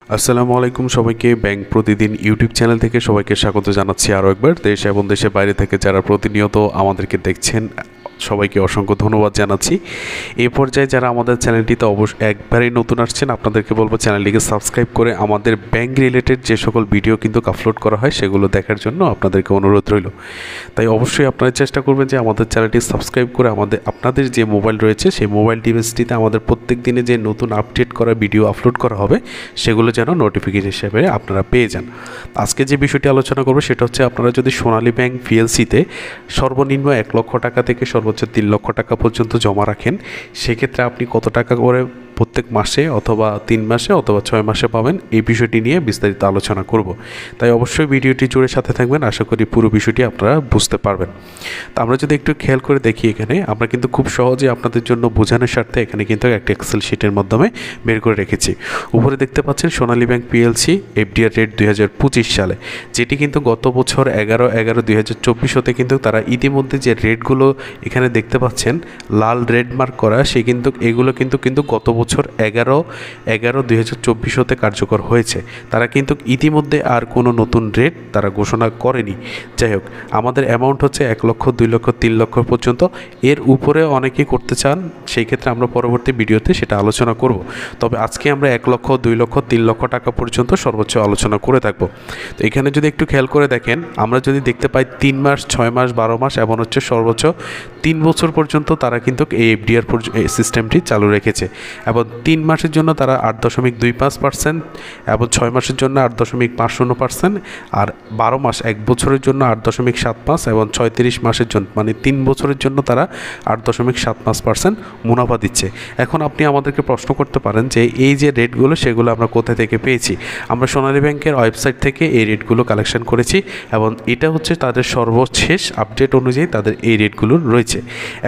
আসসালামু আলাইকুম সবাইকে ব্যাংক প্রতিদিন ইউটিউব চ্যানেল থেকে সবাইকে স্বাগত জানাচ্ছি আরও একবার। দেশ এবং দেশের বাইরে থেকে যারা প্রতিনিয়ত আমাদেরকে দেখছেন সবাইকে অসংখ্য ধন্যবাদ জানাচ্ছি। এই পর্যায়ে যারা আমাদের চ্যানেলটিতে একবারেই নতুন আসছেন আপনাদেরকে বলবো চ্যানেলটিকে সাবস্ক্রাইব করে আমাদের ব্যাংক রিলেটেড যে সকল ভিডিও কিন্তু আপলোড করা হয় সেগুলো দেখার জন্য আপনাদেরকে অনুরোধ রইল। তাই অবশ্যই আপনারা চেষ্টা করবেন যে আমাদের চ্যানেলটি সাবস্ক্রাইব করে আপনাদের যে মোবাইল রয়েছে সেই মোবাইল ডিভাইসটিতে আমাদের প্রত্যেক দিনে যে নতুন আপডেট করা ভিডিও আপলোড করা হবে সেগুলো যেন নোটিফিকেশন হিসেবে আপনারা পেয়ে যান। আজকে যে বিষয়টি আলোচনা করবো সেটা হচ্ছে আপনারা যদি সোনালী ব্যাংক পিএলসিতে সর্বনিম্ন 1 লক্ষ টাকা থেকে সর্বোচ্চ 3 লক্ষ টাকা পর্যন্ত জমা রাখেন, সেক্ষেত্রে আপনি কত টাকা করে প্রত্যেক মাসে অথবা 3 মাসে অথবা 6 মাসে পাবেন, এই বিষয়টি নিয়ে বিস্তারিত আলোচনা করব। তাই অবশ্যই ভিডিওটি জুড়ে সাথে থাকবেন, আশা করি পুরো বিষয়টি আপনারা বুঝতে পারবেন। তো আমরা যদি একটু খেয়াল করে দেখি, এখানে আমরা কিন্তু খুব সহজে আপনাদের জন্য বোঝানোর স্বার্থে এখানে কিন্তু একটা এক্সেল শিটের মাধ্যমে বের করে রেখেছি। উপরে দেখতে পাচ্ছেন সোনালী ব্যাংক পিএলসি এফডিআর রেট 2025 সালে, যেটি কিন্তু গত বছর 11/11/2024 হতে কিন্তু তারা ইতিমধ্যে যে রেটগুলো এখানে দেখতে পাচ্ছেন লাল রেড মার্ক করা, এগুলো কিন্তু গত বছর 11/11/2024 হতে কার্যকর হয়েছে। তারা কিন্তু ইতিমধ্যে আর কোনো নতুন রেট তারা ঘোষণা করেনি। যাই হোক, আমাদের অ্যামাউন্ট হচ্ছে 1 লক্ষ, 2 লক্ষ, 3 লক্ষ পর্যন্ত। এর উপরে অনেকেই করতে চান, সেই ক্ষেত্রে আমরা পরবর্তী ভিডিওতে সেটা আলোচনা করব। তবে আজকে আমরা 1 লক্ষ, 2 লক্ষ, 3 লক্ষ টাকা পর্যন্ত সর্বোচ্চ আলোচনা করে থাকবো। তো এখানে যদি একটু খেয়াল করে দেখেন, আমরা যদি দেখতে পাই 3 মাস, 6 মাস, 12 মাস এবং হচ্ছে সর্বোচ্চ 3 বছর পর্যন্ত তারা কিন্তু এই এফডিআর সিস্টেমটি চালু রেখেছে। এবং 3 মাসের জন্য তারা 8.25% এবং 6 মাসের জন্য 8.50%, আর 12 মাস 1 বছরের জন্য 8.75 এবং 36 মাসের জন্য মানে 3 বছরের জন্য তারা 8.75% মুনাফা দিচ্ছে। এখন আপনি আমাদেরকে প্রশ্ন করতে পারেন যে এই যে রেটগুলো সেগুলো আমরা কোথা থেকে পেয়েছি। আমরা সোনালী ব্যাংকের ওয়েবসাইট থেকে এই রেটগুলো কালেকশন করেছি এবং এটা হচ্ছে তাদের সর্বশেষ আপডেট অনুযায়ী তাদের এই রেটগুলো রয়েছে।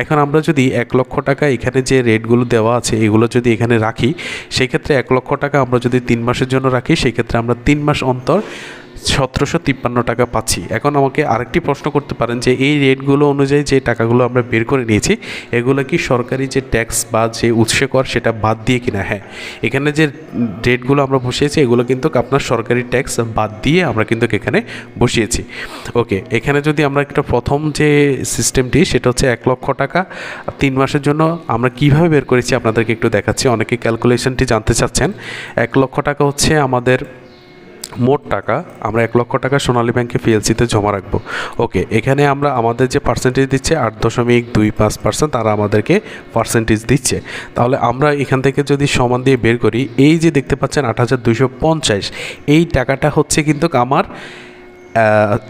এখন আমরা যদি 1 লক্ষ টাকা এখানে যে রেটগুলো দেওয়া আছে এগুলো যদি এখানে রাখি, সেই ক্ষেত্রে 1 লক্ষ টাকা আমরা যদি 3 মাসের জন্য রাখি, সেই ক্ষেত্রে আমরা 3 মাস অন্তর 1753 টাকা পাচ্ছি। এখন আমাকে আরেকটি প্রশ্ন করতে পারেন যে এই রেটগুলো অনুযায়ী যে টাকাগুলো আমরা বের করে নিয়েছি এগুলো কি সরকারি যে ট্যাক্স বা যে উৎসে কর সেটা বাদ দিয়ে কিনা? হ্যাঁ, এখানে যে রেটগুলো আমরা বসিয়েছি এগুলো কিন্তু আপনার সরকারি ট্যাক্স বাদ দিয়ে আমরা কিন্তু এখানে বসিয়েছি। ওকে, এখানে যদি আমরা একটা প্রথম যে সিস্টেমটি সেটা হচ্ছে 1 লক্ষ টাকা 3 মাসের জন্য আমরা কিভাবে বের করেছি আপনাদেরকে একটু দেখাচ্ছি। অনেকে ক্যালকুলেশনটি জানতে চাচ্ছেন। 1 লক্ষ টাকা হচ্ছে আমাদের মোট টাকা, আমরা 1 লক্ষ টাকা সোনালী ব্যাংকে পিএলসিতে জমা রাখবো। ওকে, এখানে আমরা আমাদের যে পার্সেন্টেজ দিচ্ছে 8.25%, তারা আমাদেরকে পার্সেন্টেজ দিচ্ছে। তাহলে আমরা এখান থেকে যদি সমান দিয়ে বের করি, এই যে দেখতে পাচ্ছেন 8,250, এই টাকাটা হচ্ছে কিন্তু আমার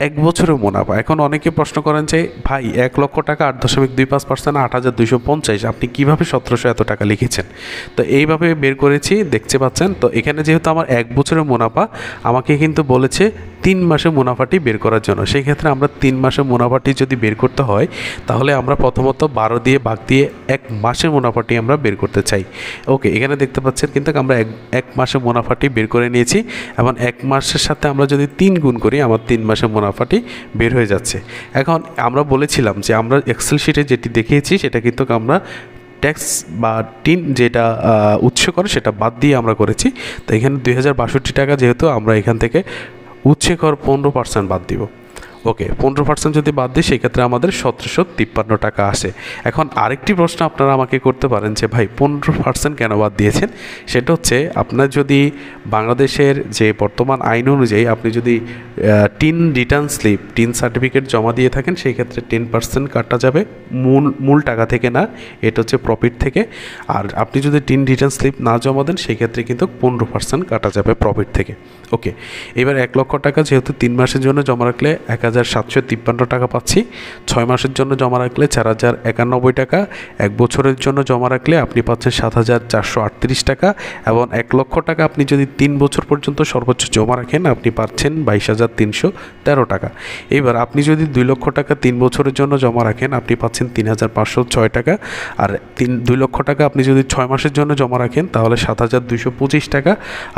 1 বছরের মুনাফা। এখন অনেকে প্রশ্ন করেন যে ভাই 1 লক্ষ টাকা 8.25%, 8,250, আপনি কীভাবে 1700 এত টাকা লিখেছেন? তো এইভাবে বের করেছি, দেখতে পাচ্ছেন। তো এখানে যেহেতু আমার 1 বছরের মুনাফা, আমাকে কিন্তু বলেছে 3 মাসের মুনাফাটি বের করার জন্য। সেই ক্ষেত্রে আমরা 3 মাসের মুনাফাটি যদি বের করতে হয় তাহলে আমরা প্রথমত 12 দিয়ে ভাগ দিয়ে 1 মাসের মুনাফাটি আমরা বের করতে চাই। ওকে, এখানে দেখতে পাচ্ছেন কিন্তু আমরা এক মাসের মুনাফাটি বের করে নিয়েছি এবং 1 মাসের সাথে আমরা যদি 3 গুণ করি আমার 3 মাসের মুনাফাটি বের হয়ে যাচ্ছে। এখন আমরা বলেছিলাম যে আমরা এক্সেল শিটে যেটি দেখিয়েছি সেটা কিন্তু আমরা ট্যাক্স বা টিন যেটা উৎস করে সেটা বাদ দিয়ে আমরা করেছি। তো এখানে 2062 টাকা, যেহেতু আমরা এখান থেকে উৎসে কর 15% বাদ দিব। ওকে, 15% যদি বাদ দিই সেক্ষেত্রে আমাদের 1753 টাকা আসে। এখন আরেকটি প্রশ্ন আপনারা আমাকে করতে পারেন যে ভাই 15% কেন বাদ দিয়েছেন? সেটা হচ্ছে আপনার যদি বাংলাদেশের যে বর্তমান আইন অনুযায়ী আপনি যদি TIN return slip, TIN certificate জমা দিয়ে থাকেন, সেই ক্ষেত্রে 10% কাটা যাবে মূল টাকা থেকে না, এটা হচ্ছে প্রফিট থেকে। আর আপনি যদি টিন রিটার্ন স্লিপ না জমা দেন সেই ক্ষেত্রে কিন্তু 15% কাটা যাবে প্রফিট থেকে। ওকে, এবার 1 লক্ষ টাকা যেহেতু 3 মাসের জন্য জমা রাখলে 1,753 টাকা পাচ্ছি, 6 মাসের জন্য জমা রাখলে 4,091 টাকা, 1 বছরের জন্য জমা রাখলে আপনি পাচ্ছেন 7,438 টাকা এবং 1 লক্ষ টাকা আপনি যদি 3 বছর পর্যন্ত সর্বোচ্চ জমা রাখেন আপনি পাচ্ছেন 22,313 টাকা। এবার আপনি যদি 2 লক্ষ টাকা 3 বছরের জন্য জমা রাখেন আপনি পাচ্ছেন 3,506 টাকা, আর 2 লক্ষ টাকা আপনি যদি 6 মাসের জন্য জমা রাখেন তাহলে 7,225 টাকা,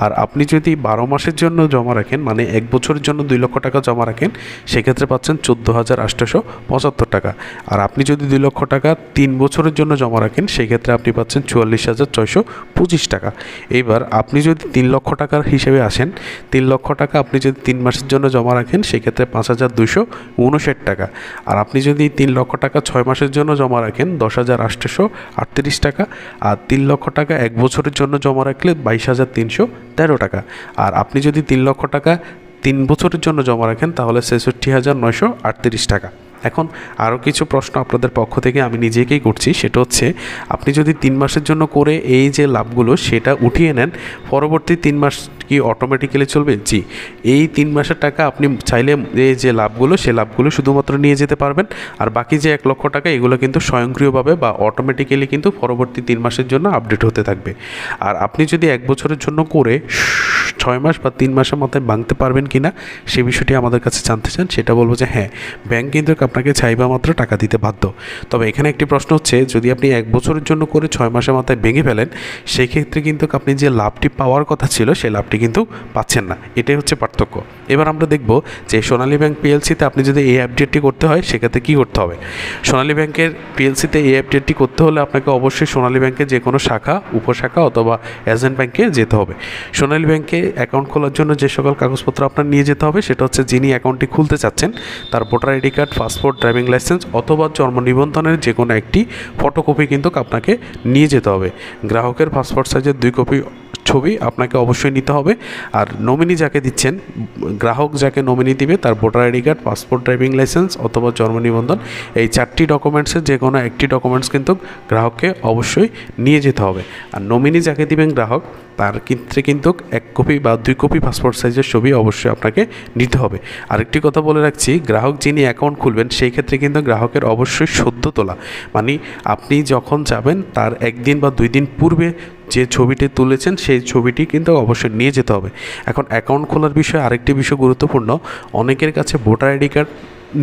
আর আপনি যদি 12 মাসের জন্য জমা রাখেন মানে 1 বছরের জন্য 2 লক্ষ টাকা জমা রাখেন, সেক্ষেত্রে সেক্ষেত্রে পাচ্ছেন 14,875 টাকা। আর আপনি যদি 2 লক্ষ টাকা 3 বছরের জন্য জমা রাখেন সেক্ষেত্রে আপনি পাচ্ছেন 44,625 টাকা। এইবার আপনি যদি 3 লক্ষ টাকার হিসেবে আসেন, 3 লক্ষ টাকা আপনি যদি 3 মাসের জন্য জমা রাখেন সেক্ষেত্রে 5,259 টাকা। আর আপনি যদি 3 লক্ষ টাকা 6 মাসের জন্য জমা রাখেন 10,838 টাকা। আর 3 লক্ষ টাকা 1 বছরের জন্য জমা রাখলে 22,313 টাকা। আর আপনি যদি 3 লক্ষ টাকা 3 বছরের জন্য জমা রাখেন তাহলে 66,938 টাকা। এখন আরও কিছু প্রশ্ন আপনাদের পক্ষ থেকে আমি নিজেকেই করছি, সেটা হচ্ছে আপনি যদি 3 মাসের জন্য করে এই যে লাভগুলো সেটা উঠিয়ে নেন, পরবর্তী 3 মাস কি অটোমেটিক্যালি চলবে? জি, এই 3 মাসের টাকা আপনি চাইলে এই যে লাভগুলো সে লাভগুলো শুধুমাত্র নিয়ে যেতে পারবেন। আর বাকি যে 1 লক্ষ টাকা এগুলো কিন্তু স্বয়ংক্রিয়ভাবে বা অটোমেটিক্যালি কিন্তু পরবর্তী 3 মাসের জন্য আপডেট হতে থাকবে। আর আপনি যদি 1 বছরের জন্য করে 6 মাস বা 3 মাসের মাথায় ভাঙতে পারবেন কি না সে বিষয়টি আমাদের কাছে জানতে চান, সেটা বলবো যে হ্যাঁ, ব্যাংক কিন্তু আপনাকে চাইবা মাত্র টাকা দিতে বাধ্য। তবে এখানে একটি প্রশ্ন হচ্ছে, যদি আপনি 1 বছরের জন্য করে 6 মাসের মাথায় ভেঙে ফেলেন সেই ক্ষেত্রে কিন্তু আপনি যে লাভটি পাওয়ার কথা ছিল সেই লাভটি কিন্তু পাচ্ছেন না। এটাই হচ্ছে পার্থক্য। এবার আমরা দেখব যে সোনালী ব্যাংক পিএলসিতে আপনি যদি এই আপডেটটি করতে হয় সেক্ষেত্রে কী করতে হবে। সোনালী ব্যাংকের পিএলসিতে এই আপডেটটি করতে হলে আপনাকে অবশ্যই সোনালী ব্যাংকের যে কোনো শাখা, উপশাখা অথবা এজেন্ট ব্যাংকে যেতে হবে। সোনালী ব্যাংকে অ্যাকাউন্ট খোলার জন্য যে সকল কাগজপত্র আপনার নিয়ে যেতে হবে সেটা হচ্ছে, যিনি অ্যাকাউন্টটি খুলতে চাচ্ছেন তার voter ID card, passport, driving licence অথবা জন্ম নিবন্ধনের যে কোনো একটি ফটোকপি কিন্তু আপনাকে নিয়ে যেতে হবে। গ্রাহকের পাসপোর্ট সাইজের 2 কপি ছবি আপনাকে অবশ্যই নিতে হবে। আর নমিনি যাকে দিচ্ছেন, গ্রাহক যাকে নমিনি দিবে তার voter ID card, passport, driving licence অথবা জন্ম নিবন্ধন, এই 4টি ডকুমেন্টসের যে কোনো একটি ডকুমেন্টস কিন্তু গ্রাহককে অবশ্যই নিয়ে যেতে হবে। আর নমিনি যাকে দিবেন গ্রাহক, তার ক্ষেত্রে কিন্তু 1 কপি বা 2 কপি পাসপোর্ট সাইজের ছবি অবশ্যই আপনাকে নিতে হবে। আরেকটি কথা বলে রাখছি, গ্রাহক যিনি অ্যাকাউন্ট খুলবেন সেই ক্ষেত্রে কিন্তু গ্রাহকের অবশ্যই সদ্য তোলা, মানে আপনি যখন যাবেন তার 1 দিন বা 2 দিন পূর্বে যে ছবিটি তুলেছেন সেই ছবিটি কিন্তু অবশ্যই নিয়ে যেতে হবে। এখন অ্যাকাউন্ট খোলার বিষয়ে আরেকটি বিষয় গুরুত্বপূর্ণ, অনেকের কাছে ভোটার আইডি কার্ড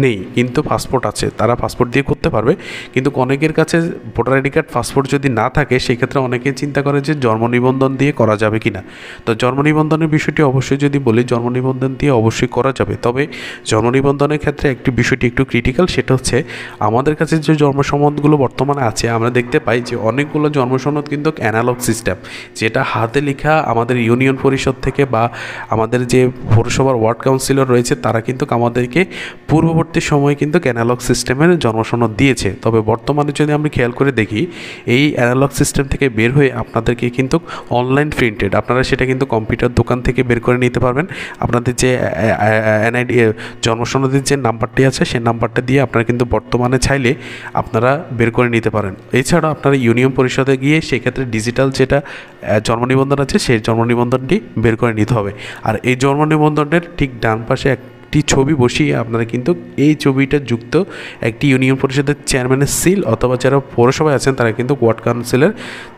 নেই কিন্তু পাসপোর্ট আছে, তারা পাসপোর্ট দিয়ে করতে পারবে। কিন্তু অনেকের কাছে ভোটার আইডি কার্ড, পাসপোর্ট যদি না থাকে সেই ক্ষেত্রে অনেকে চিন্তা করে যে জন্ম নিবন্ধন দিয়ে করা যাবে কি না। তো জন্ম নিবন্ধনের বিষয়টি অবশ্যই যদি বলি, জন্ম নিবন্ধন দিয়ে অবশ্যই করা যাবে। তবে জন্ম নিবন্ধনের ক্ষেত্রে একটি বিষয়টি একটু ক্রিটিক্যাল, সেটা হচ্ছে আমাদের কাছে যে জন্মসনদগুলো বর্তমানে আছে আমরা দেখতে পাই যে অনেকগুলো জন্মসনদ কিন্তু অ্যানালগ সিস্টেম, যেটা হাতে লেখা আমাদের ইউনিয়ন পরিষদ থেকে বা আমাদের যে পৌরসভার ওয়ার্ড কাউন্সিলর রয়েছে তারা কিন্তু আমাদেরকে পূর্ববর্তী সময়ে কিন্তু অ্যানালগ সিস্টেমের জন্মসনদ দিয়েছে। তবে বর্তমানে যদি আমরা খেয়াল করে দেখি, এই অ্যানালগ সিস্টেম থেকে বের হয়ে আপনাদেরকে কিন্তু অনলাইন প্রিন্টেড, আপনারা সেটা কিন্তু কম্পিউটার দোকান থেকে বের করে নিতে পারবেন। আপনাদের যে এনআইডি জন্মসনদের যে নাম্বারটি আছে সেই নাম্বারটা দিয়ে আপনারা কিন্তু বর্তমানে চাইলে আপনারা বের করে নিতে পারেন। এছাড়াও আপনারা ইউনিয়ন পরিষদে গিয়ে সেক্ষেত্রে ডিজিটাল যেটা জন্ম নিবন্ধন আছে সেই জন্ম নিবন্ধনটি বের করে নিতে হবে। আর এই জন্ম নিবন্ধনের ঠিক ডান পাশে একটি ছবি বসিয়ে আপনারা কিন্তু এই ছবিটা যুক্ত একটি ইউনিয়ন পরিষদের চেয়ারম্যানের সিল অথবা যারা পৌরসভায় আছেন তারা কিন্তু ওয়ার্ড কাউন্সিলের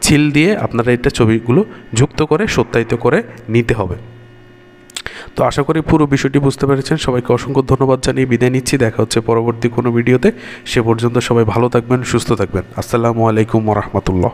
সিল দিয়ে আপনারা এটা ছবিগুলো যুক্ত করে সত্যায়িত করে নিতে হবে। তো আশা করি পুরো বিষয়টি বুঝতে পেরেছেন। সবাইকে অসংখ্য ধন্যবাদ জানিয়ে বিদায় নিচ্ছি। দেখা হচ্ছে পরবর্তী কোনো ভিডিওতে। সে পর্যন্ত সবাই ভালো থাকবেন, সুস্থ থাকবেন। আসসালামু আলাইকুম ওয়া রাহমাতুল্লাহ।